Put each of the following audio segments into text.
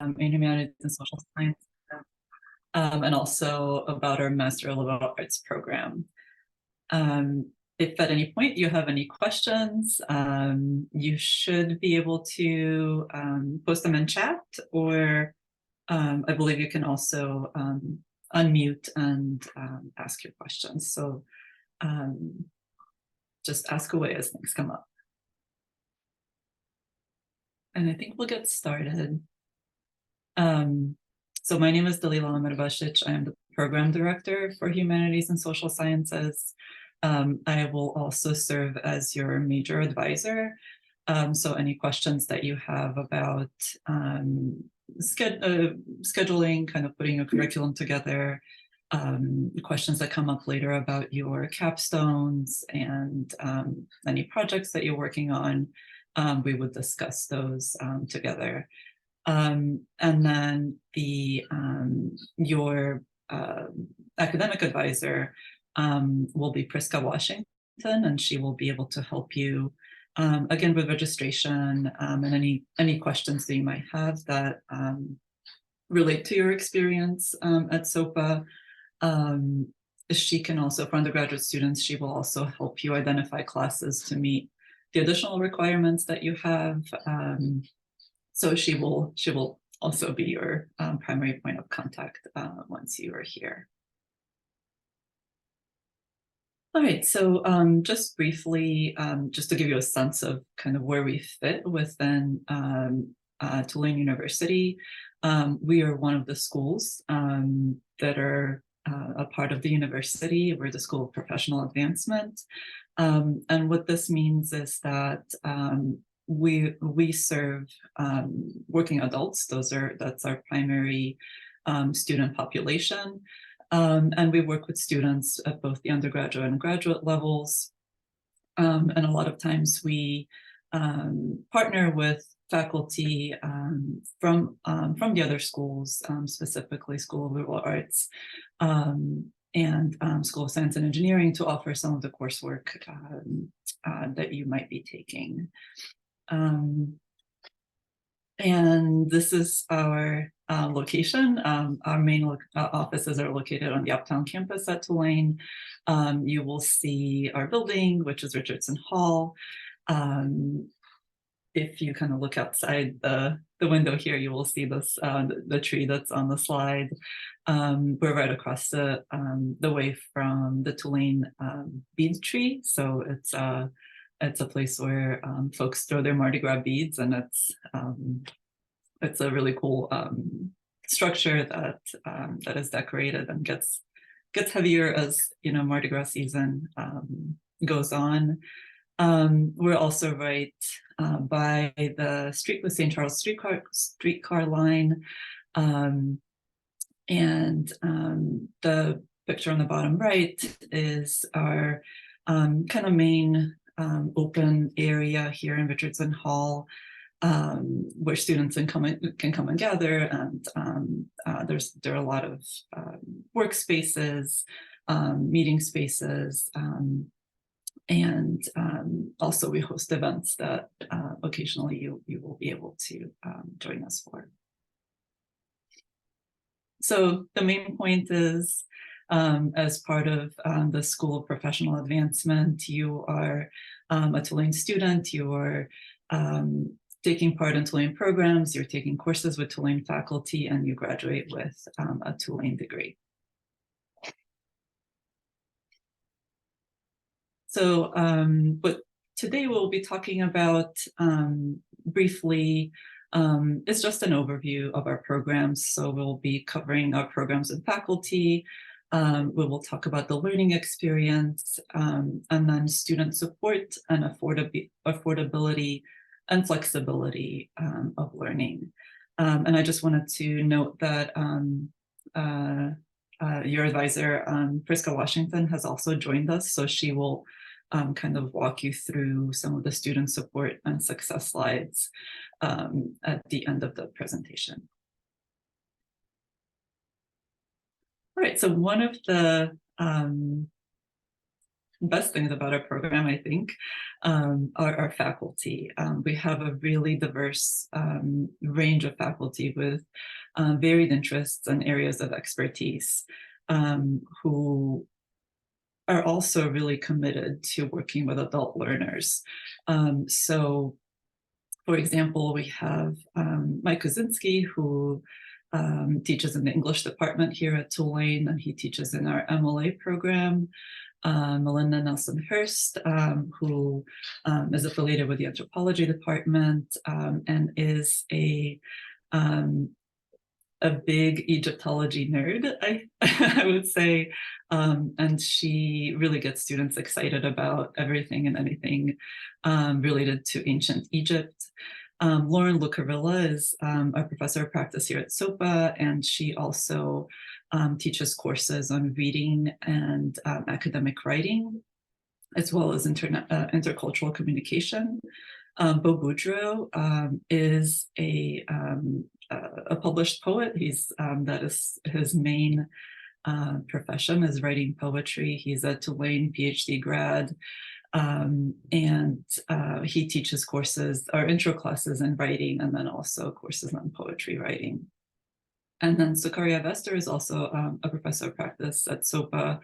in Humanities and Social Science, and also about our Master of Liberal Arts program. If at any point you have any questions, you should be able to post them in chat, or I believe you can also unmute and ask your questions. So just ask away as things come up. And I think we'll get started. So my name is Dalila Amirbašić. I am the program director for Humanities and Social Sciences. I will also serve as your major advisor. So any questions that you have about scheduling, kind of putting a curriculum together, questions that come up later about your capstones and any projects that you're working on, we would discuss those together. And then your academic advisor will be Priska Washington, and she will be able to help you again with registration and any questions that you might have that relate to your experience at SoPA. She can also, for undergraduate students, she will also help you identify classes to meet the additional requirements that you have. So she will also be your primary point of contact once you are here. All right, so just briefly, just to give you a sense of kind of where we fit within Tulane University, we are one of the schools that are a part of the university. We're the School of Professional Advancement. And what this means is that we serve working adults. That's our primary student population. And we work with students at both the undergraduate and graduate levels. And a lot of times we partner with faculty from the other schools, specifically School of Liberal Arts and School of Science and Engineering, to offer some of the coursework that you might be taking. And this is our location. Our main offices are located on the Uptown campus at Tulane. You will see our building, which is Richardson Hall. If you kind of look outside the window here, you will see this the tree that's on the slide. We're right across the way from the Tulane bead tree, so it's a place where folks throw their Mardi Gras beads, and it's a really cool structure that is decorated and gets heavier as Mardi Gras season goes on. We're also right by the St. Charles streetcar line, and the picture on the bottom right is our kind of main open area here in Richardson Hall, where students can come and gather, and there are a lot of workspaces, meeting spaces, and also we host events that occasionally you will be able to join us for. So the main point is, as part of the School of Professional Advancement, you are a Tulane student, you are taking part in Tulane programs, you're taking courses with Tulane faculty, and you graduate with a Tulane degree. So what today we'll be talking about briefly is just an overview of our programs. So we'll be covering our programs and faculty. We will talk about the learning experience, and then student support and affordability and flexibility of learning. And I just wanted to note that your advisor, Priska Washington, has also joined us, so she will kind of walk you through some of the student support and success slides at the end of the presentation. All right, so one of the best things about our program, I think, are our faculty. We have a really diverse range of faculty with varied interests and areas of expertise, who are also really committed to working with adult learners. So, for example, we have Mike Kozinski, who teaches in the English department here at Tulane, and he teaches in our MLA program. Melinda Nelson-Hurst, who is affiliated with the anthropology department and is a big Egyptology nerd, I would say, and she really gets students excited about everything and anything related to ancient Egypt. Lauren Lucarilla is a professor of practice here at SoPA, and she also teaches courses on reading and academic writing, as well as intercultural communication. Bo Boudreau is a published poet. That is his main profession, is writing poetry. He's a Tulane PhD grad, and he teaches courses or intro classes in writing, and then also courses on poetry writing. And then Sukaria Vester is also a professor of practice at SoPA,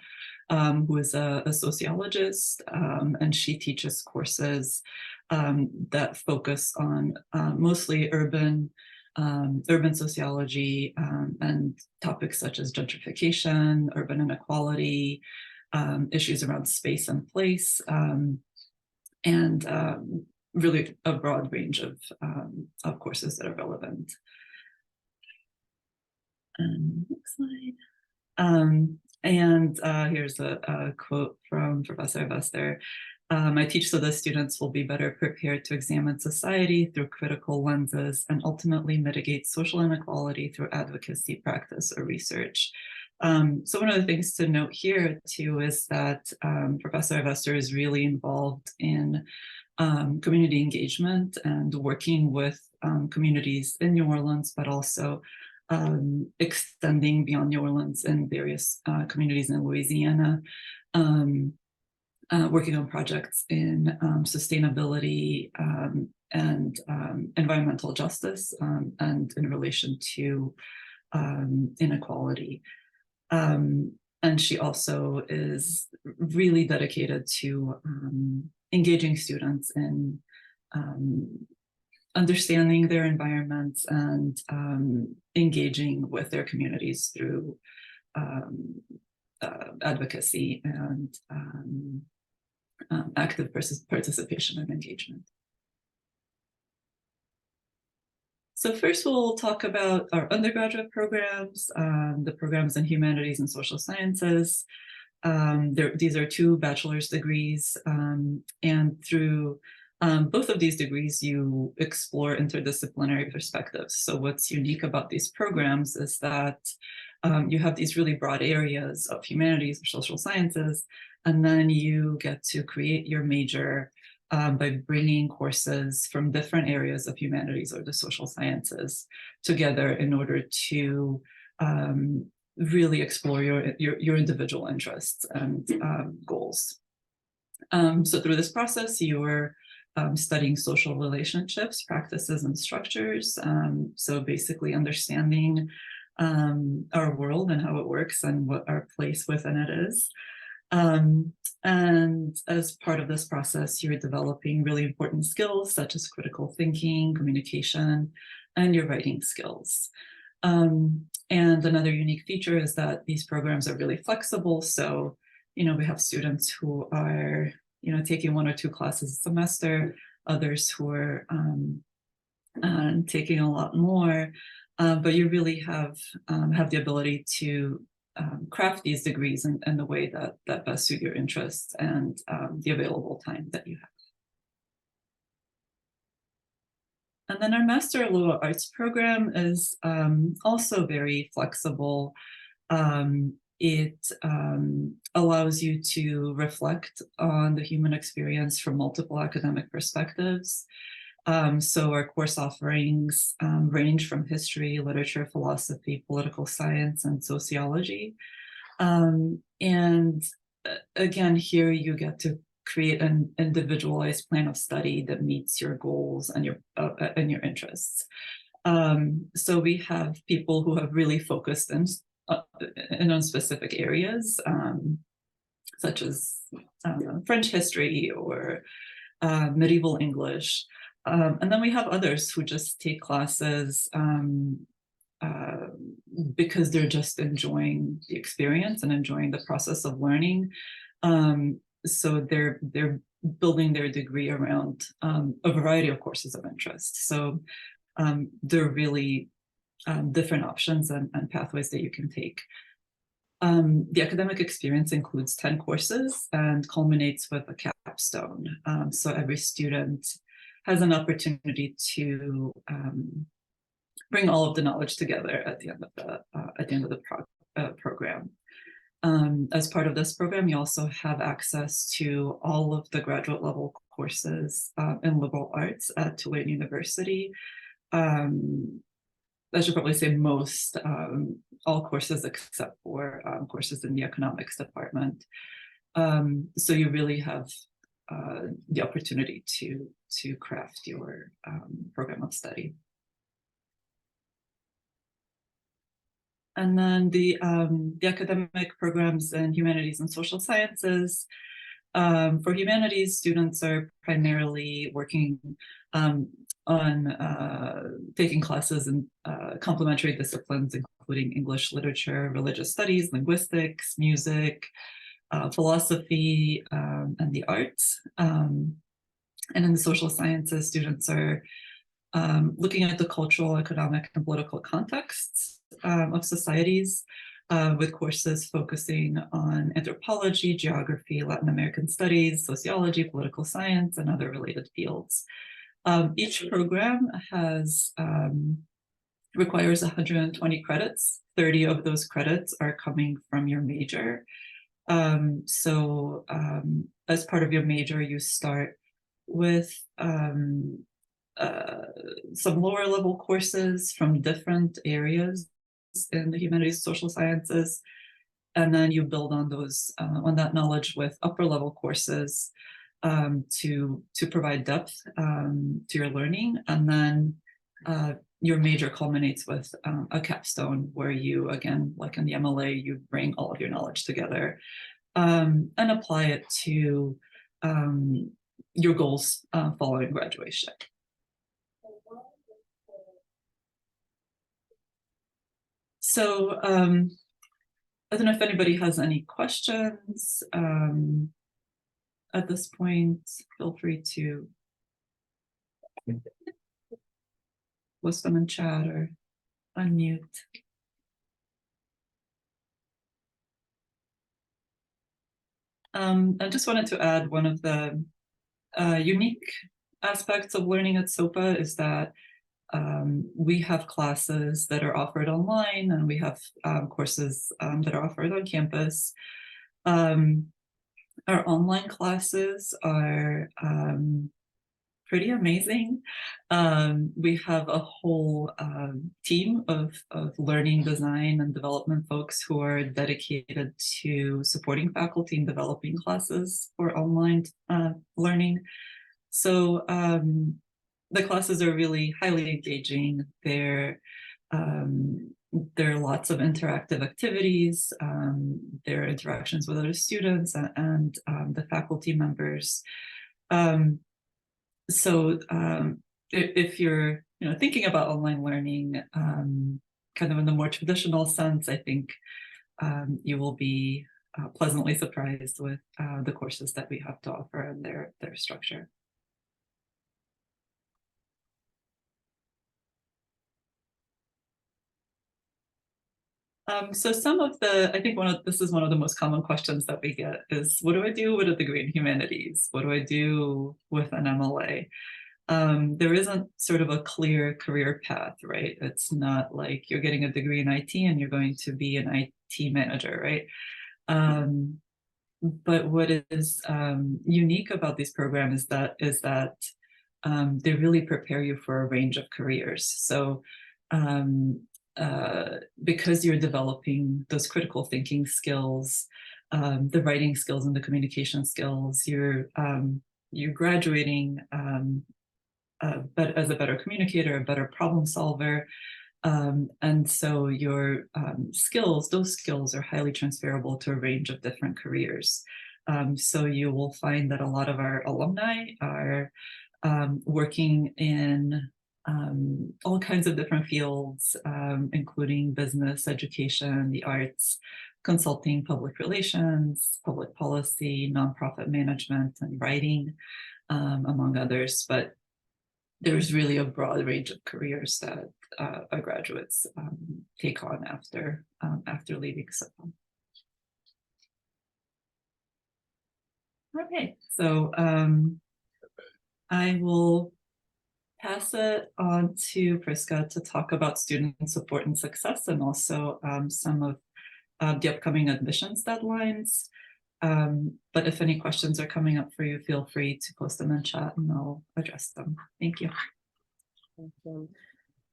who is a sociologist, and she teaches courses that focus on mostly urban sociology and topics such as gentrification, urban inequality, issues around space and place, and really a broad range of courses that are relevant. Next slide. Here's a quote from Professor Vester. I teach so that students will be better prepared to examine society through critical lenses and ultimately mitigate social inequality through advocacy, practice, or research. So one of the things to note here too is that Professor Vester is really involved in community engagement and working with communities in New Orleans, but also extending beyond New Orleans in various communities in Louisiana, working on projects in sustainability and environmental justice and in relation to inequality. And she also is really dedicated to engaging students in understanding their environments and engaging with their communities through advocacy and active participation and engagement. So first we'll talk about our undergraduate programs, the programs in humanities and social sciences. These are 2 bachelor's degrees, and through both of these degrees, you explore interdisciplinary perspectives. So what's unique about these programs is that you have these really broad areas of humanities or social sciences, and then you get to create your major by bringing courses from different areas of humanities or the social sciences together in order to really explore your individual interests and goals. So through this process, you're studying social relationships, practices, and structures. So basically understanding our world and how it works and what our place within it is. And as part of this process, you're developing really important skills such as critical thinking, communication, and your writing skills. And another unique feature is that these programs are really flexible. So, we have students who are, taking 1 or 2 classes a semester, others who are taking a lot more, but you really have the ability to craft these degrees in the way that best suit your interests and the available time that you have. And then our Master of Liberal Arts program is also very flexible. It allows you to reflect on the human experience from multiple academic perspectives. So our course offerings range from history, literature, philosophy, political science, and sociology. And again, here you get to create an individualized plan of study that meets your goals and your interests. So we have people who have really focused in on specific areas, such as French history or medieval English. And then we have others who just take classes because they're just enjoying the experience and enjoying the process of learning. So they're building their degree around a variety of courses of interest. So there are really different options and pathways that you can take. The academic experience includes 10 courses and culminates with a capstone. So every student has an opportunity to bring all of the knowledge together at the end of the program. As part of this program, you also have access to all of the graduate level courses in liberal arts at Tulane University. I should probably say most, all courses except for courses in the economics department. So you really have the opportunity to craft your program of study. And then the academic programs in humanities and social sciences. For humanities, students are primarily working on taking classes in complementary disciplines, including English literature, religious studies, linguistics, music, philosophy, and the arts. And in the social sciences, students are looking at the cultural, economic, and political contexts of societies, with courses focusing on anthropology, geography, Latin American studies, sociology, political science, and other related fields. Each program requires 120 credits. 30 of those credits are coming from your major. So as part of your major, you start with some lower level courses from different areas in the humanities, social sciences, and then you build on those on that knowledge with upper level courses to provide depth to your learning. And then your major culminates with a capstone where you, again, like in the MLA, you bring all of your knowledge together and apply it to your goals following graduation. So I don't know if anybody has any questions at this point. Feel free to list them in chat or unmute. I just wanted to add one of the unique aspects of learning at SoPA is that we have classes that are offered online, and we have courses that are offered on campus. Our online classes are pretty amazing. We have a whole team of learning design and development folks who are dedicated to supporting faculty in developing classes for online learning. So the classes are really highly engaging. There are lots of interactive activities. There are interactions with other students and the faculty members. So if you're thinking about online learning, kind of in the more traditional sense, I think you will be pleasantly surprised with the courses that we have to offer and their structure. So I think this is one of the most common questions that we get is, what do I do with a degree in humanities? What do I do with an MLA? There isn't sort of a clear career path, right? It's not like you're getting a degree in IT and you're going to be an IT manager, right? But what is unique about these programs is that they really prepare you for a range of careers. So because you're developing those critical thinking skills, the writing skills and the communication skills. You're graduating but as a better communicator, a better problem solver. And so your skills, those skills are highly transferable to a range of different careers. So you will find that a lot of our alumni are working in all kinds of different fields, including business, education, the arts, consulting, public relations, public policy, nonprofit management, and writing, among others. But there's really a broad range of careers that our graduates take on after leaving SoPA. Okay, so I will pass it on to Priska to talk about student support and success, and also some of the upcoming admissions deadlines. But if any questions are coming up for you, feel free to post them in chat and I'll address them. Thank you. Awesome.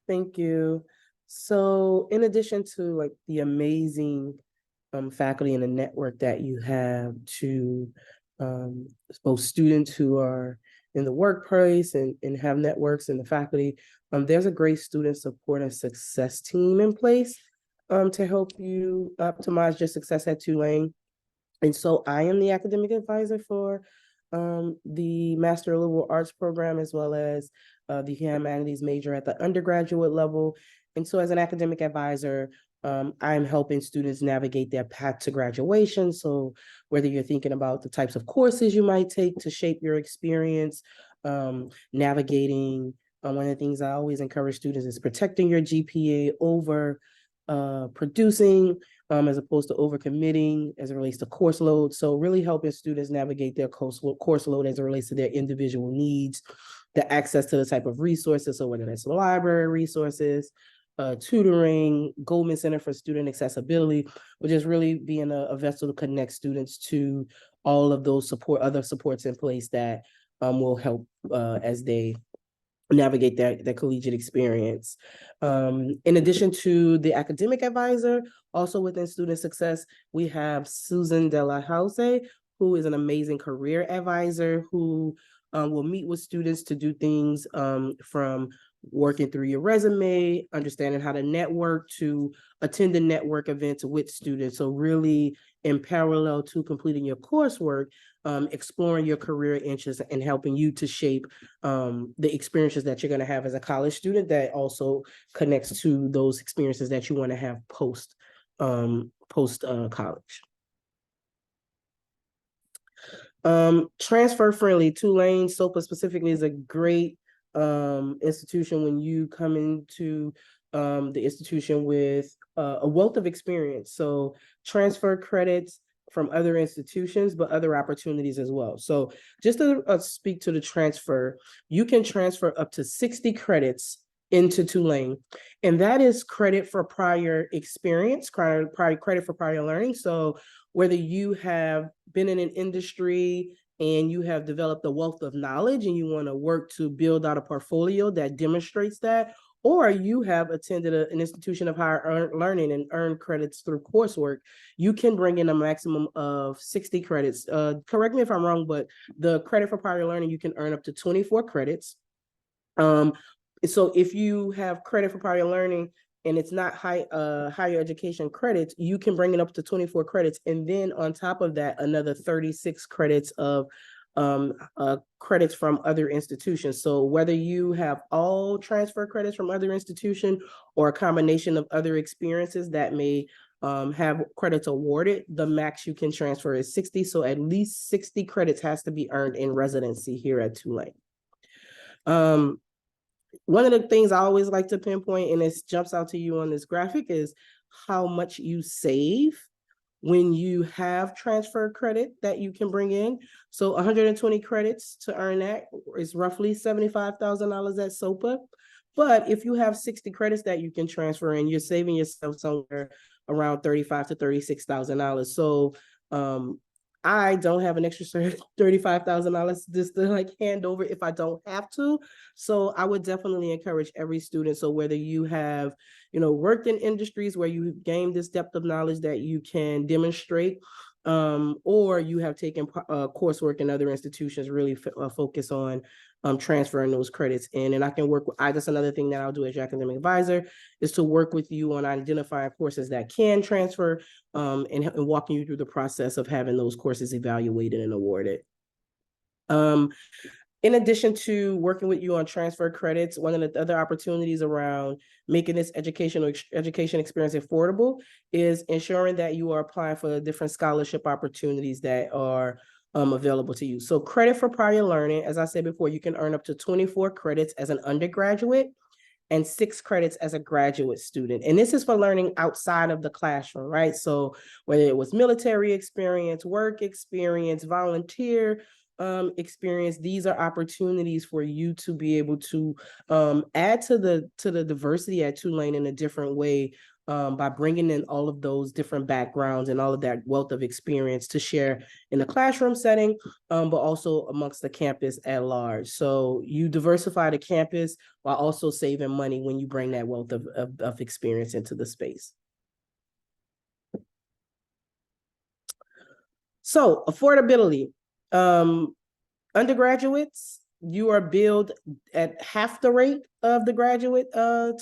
Thank you. So in addition to like the amazing faculty and the network that you have to both students who are in the workplace and have networks in the faculty, there's a great student support and success team in place to help you optimize your success at Tulane. And so I am the academic advisor for the Master of Liberal Arts program, as well as the Humanities major at the undergraduate level. And so as an academic advisor, I'm helping students navigate their path to graduation. So whether you're thinking about the types of courses you might take to shape your experience, navigating, one of the things I always encourage students is protecting your GPA over producing, as opposed to overcommitting as it relates to course load. So really helping students navigate their course load as it relates to their individual needs, the access to the type of resources, so whether that's library resources, tutoring, Goldman Center for Student Accessibility, which is really being a vessel to connect students to all of those other supports in place that will help as they navigate their collegiate experience. In addition to the academic advisor, also within student success, we have Susan De La House, who is an amazing career advisor who will meet with students to do things from working through your resume, understanding how to network, to attending network events with students. So really in parallel to completing your coursework, exploring your career interests and helping you to shape the experiences that you're going to have as a college student that also connects to those experiences that you want to have post college. Transfer friendly. Tulane SoPA specifically is a great institution when you come into the institution with a wealth of experience. So transfer credits from other institutions, but other opportunities as well. So just to speak to the transfer, you can transfer up to 60 credits into Tulane, and that is credit for prior experience, credit for prior learning. So whether you have been in an industry and you have developed a wealth of knowledge and you want to work to build out a portfolio that demonstrates that, or you have attended an institution of higher learning and earned credits through coursework, you can bring in a maximum of 60 credits. Correct me if I'm wrong, but the credit for prior learning, you can earn up to 24 credits. So if you have credit for prior learning and it's not higher education credits, you can bring it up to 24 credits. And then on top of that, another 36 credits of credits from other institutions. So whether you have all transfer credits from other institution or a combination of other experiences that may have credits awarded, the max you can transfer is 60. So at least 60 credits has to be earned in residency here at Tulane. One of the things I always like to pinpoint, and it jumps out to you on this graphic, is how much you save when you have transfer credit that you can bring in. So 120 credits to earn that is roughly $75,000 at SoPA. But if you have 60 credits that you can transfer in, you're saving yourself somewhere around $35,000 to $36,000. So I don't have an extra $35,000 just to like hand over if I don't have to. So I would definitely encourage every student. So whether you have, worked in industries where you gained this depth of knowledge that you can demonstrate, or you have taken coursework in other institutions, really focus on transferring those credits in. And I can work with, that's another thing that I'll do as your academic advisor, is to work with you on identifying courses that can transfer, and walking you through the process of having those courses evaluated and awarded. In addition to working with you on transfer credits, one of the other opportunities around making this education experience affordable is ensuring that you are applying for different scholarship opportunities that are available to you. So credit for prior learning, as I said before, you can earn up to 24 credits as an undergraduate and 6 credits as a graduate student. And this is for learning outside of the classroom, right? So whether it was military experience, work experience, volunteer experience, these are opportunities for you to be able to add to the diversity at Tulane in a different way, by bringing in all of those different backgrounds and all of that wealth of experience to share in the classroom setting, but also amongst the campus at large. So you diversify the campus while also saving money when you bring that wealth of experience into the space. So affordability. Undergraduates, you are billed at half the rate of the graduate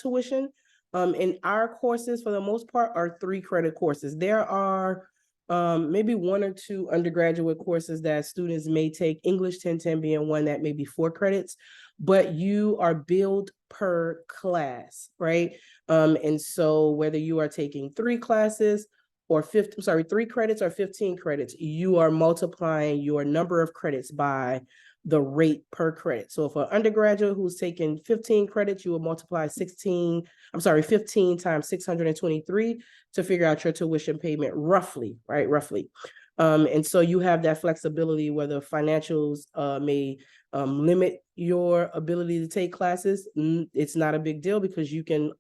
tuition. In our courses, for the most part, are 3 credit courses. There are maybe 1 or 2 undergraduate courses that students may take, English 1010 being one that may be 4 credits, but you are billed per class, right? And so whether you are taking 3 classes or 3 credits or 15 credits, you are multiplying your number of credits by the rate per credit. So if an undergraduate who's taking 15 credits, you will multiply 15 times 623 to figure out your tuition payment roughly, right? Roughly. And so you have that flexibility where the financials may limit your ability to take classes. It's not a big deal because you can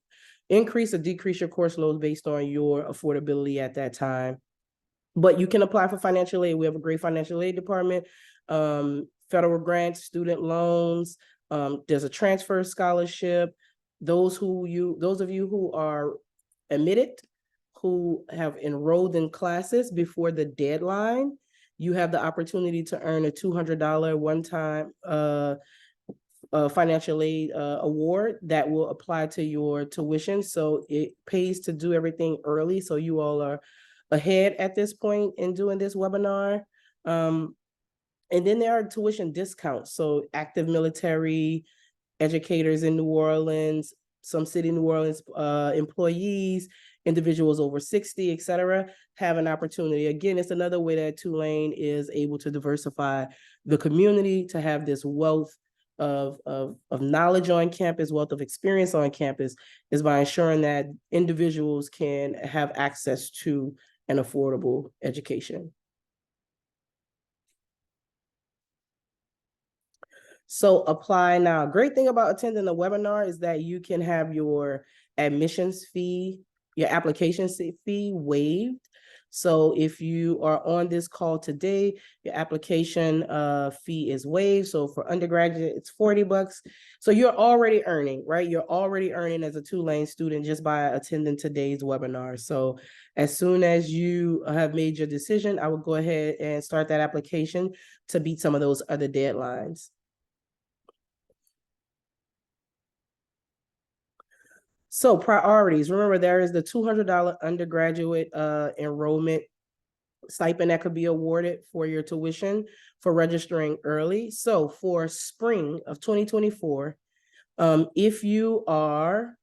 increase or decrease your course load based on your affordability at that time. But you can apply for financial aid. We have a great financial aid department, federal grants, student loans. There's a transfer scholarship. Those of you who are admitted, who have enrolled in classes before the deadline, you have the opportunity to earn a $200 one-time financial aid award that will apply to your tuition. So it pays to do everything early. So you all are ahead at this point in doing this webinar. And then there are tuition discounts. So active military, educators in New Orleans, some City New Orleans employees, individuals over 60, et cetera, have an opportunity. Again, it's another way that Tulane is able to diversify the community, to have this wealth of knowledge on campus, wealth of experience on campus, is by ensuring that individuals can have access to an affordable education. So apply now. Great thing about attending the webinar is that you can have your admissions fee, your application fee waived. So if you are on this call today, your application fee is waived. So for undergraduate, it's $40. So you're already earning, right? You're already earning as a Tulane student just by attending today's webinar. So as soon as you have made your decision, I will go ahead and start that application to beat some of those other deadlines. So priorities, remember there is the $200 undergraduate enrollment stipend that could be awarded for your tuition for registering early. So for spring of 2024, if you are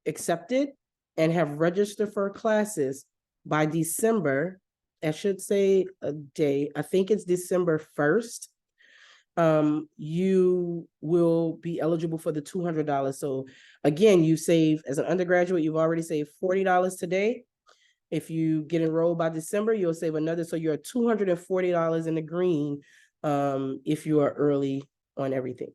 accepted and have registered for classes by December, I should say a day, I think it's December 1st, you will be eligible for the $200. So again, you save, as an undergraduate, you've already saved $40 today. If you get enrolled by December, you'll save another. So you're $240 in the green if you are early on everything.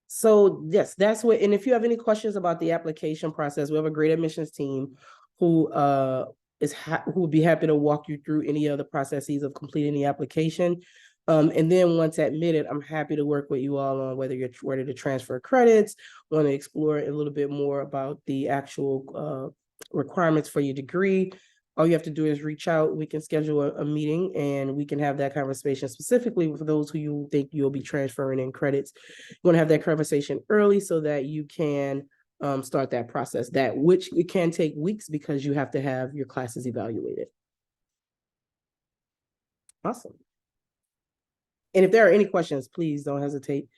So yes, that's what, and if you have any questions about the application process, we have a great admissions team who who will be happy to walk you through any other processes of completing the application. And then once admitted, I'm happy to work with you all on whether you're ready to transfer credits, want to explore a little bit more about the actual requirements for your degree. All you have to do is reach out. We can schedule a meeting and we can have that conversation specifically for those who you think you'll be transferring in credits. You want to have that conversation early so that you can start that process, that which it can take weeks because you have to have your classes evaluated. Awesome. And if there are any questions, please don't hesitate.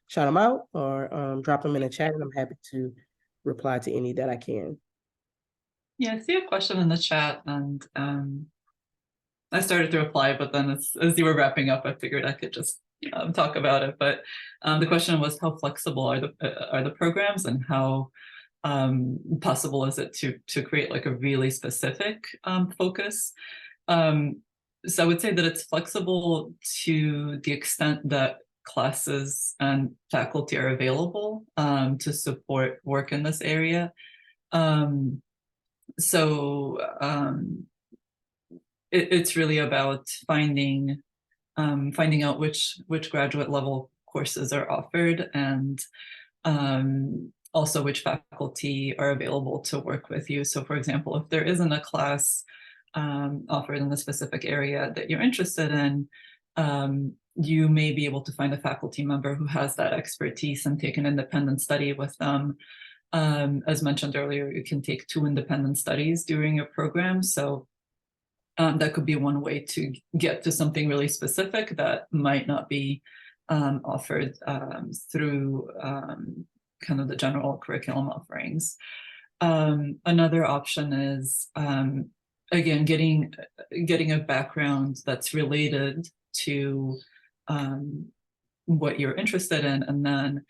Shout them out or drop them in a chat, and I'm happy to reply to any that I can. Yeah, I see a question in the chat, and I started to reply, but then as you were wrapping up, I figured I could just talk about it. But the question was, how flexible are the programs, and how possible is it to create like a really specific focus? So I would say that it's flexible to the extent that classes and faculty are available to support work in this area. It's really about finding out which graduate level courses are offered, and also which faculty are available to work with you. So for example, if there isn't a class offered in the specific area that you're interested in, you may be able to find a faculty member who has that expertise and take an independent study with them. As mentioned earlier, you can take 2 independent studies during your program. So that could be one way to get to something really specific that might not be offered through kind of the general curriculum offerings. Another option is, again, getting a background that's related to what you're interested in, and then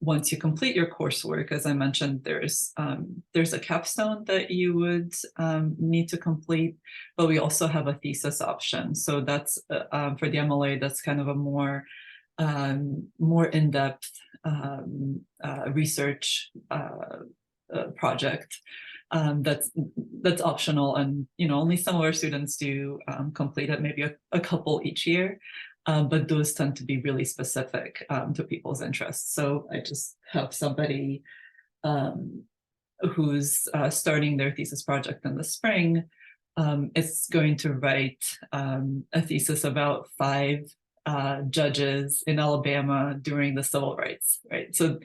once you complete your coursework, as I mentioned, there's a capstone that you would need to complete, but we also have a thesis option. So that's for the MLA, that's kind of a more in-depth research project that's optional, and only some of our students do complete it, maybe a couple each year. But those tend to be really specific to people's interests. So I just have somebody who's starting their thesis project in the spring. It's going to write a thesis about 5 judges in Alabama during the civil rights, right? So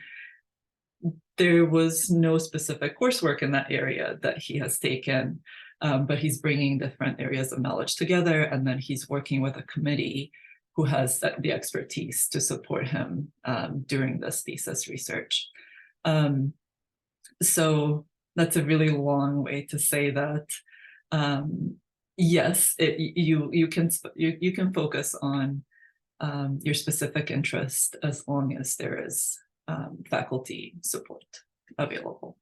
there was no specific coursework in that area that he has taken, but he's bringing different areas of knowledge together, and then he's working with a committee who has the expertise to support him during this thesis research. So that's a really long way to say that yes, you can focus on your specific interest as long as there is faculty support available.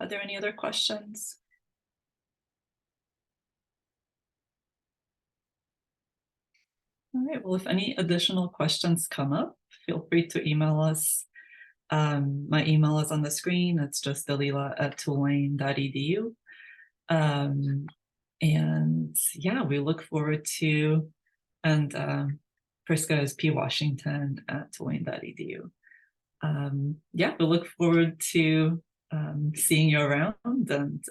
Are there any other questions? All right, well, if any additional questions come up, feel free to email us. My email is on the screen. It's just dalila@tulane.edu. And yeah, we look forward to, and Priska is pwashington@tulane.edu. Yeah, we look forward to seeing you around and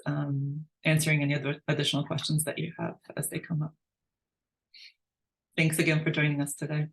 answering any other additional questions that you have as they come up. Thanks again for joining us today.